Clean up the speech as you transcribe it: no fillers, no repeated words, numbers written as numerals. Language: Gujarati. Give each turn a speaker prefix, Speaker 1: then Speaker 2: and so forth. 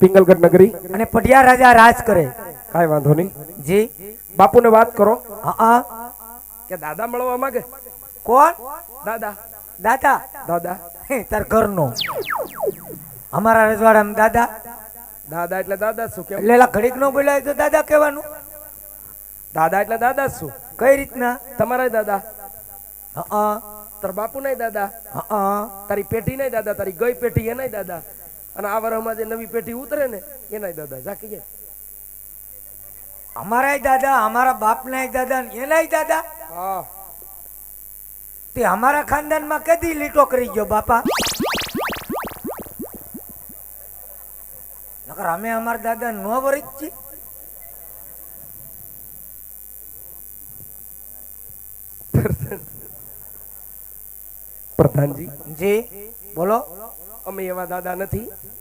Speaker 1: પિંગલગઢ નગરી
Speaker 2: અને પટિયા રાજા રાજ કરે.
Speaker 1: કાઈ વાંધો નહીં.
Speaker 2: જી
Speaker 1: બાપુને વાત કરો
Speaker 2: હા
Speaker 1: કે દાદા મળવા માંગે.
Speaker 2: કોણ?
Speaker 1: દાદા
Speaker 2: દાદા
Speaker 1: દાદા
Speaker 2: તાર ઘરનો અમારા રજવાડામાં દાદા
Speaker 1: દાદા એટલે દાદા શું કેમ?
Speaker 2: એટલે ઘડીક નો બોલાય તો દાદા કહેવાનું.
Speaker 1: દાદા એટલે દાદા શું?
Speaker 2: કઈ રીતના?
Speaker 1: તમારા દાદા,
Speaker 2: હા
Speaker 1: તાર બાપુ નહીં દાદા,
Speaker 2: હા
Speaker 1: તારી પેઢી નહીં દાદા, તારી ગઈ પેઢી એનાય દાદા, અને આ વર્ષમાં જે નવી પેઢી ઉતરે ને એનાય દાદા. જાકી ગયા
Speaker 2: અમારાય દાદા, અમારા બાપનાય દાદા ને એનાય દાદા.
Speaker 1: હા
Speaker 2: તે અમારા ખાનદાનમાં કદી લીટો કરી ગયો બાપા? નકર અમે અમારા દાદા નો વરિત છીએ.
Speaker 1: પ્રધાનજી
Speaker 2: જી બોલો.
Speaker 1: અમે એવા દાદા નથી.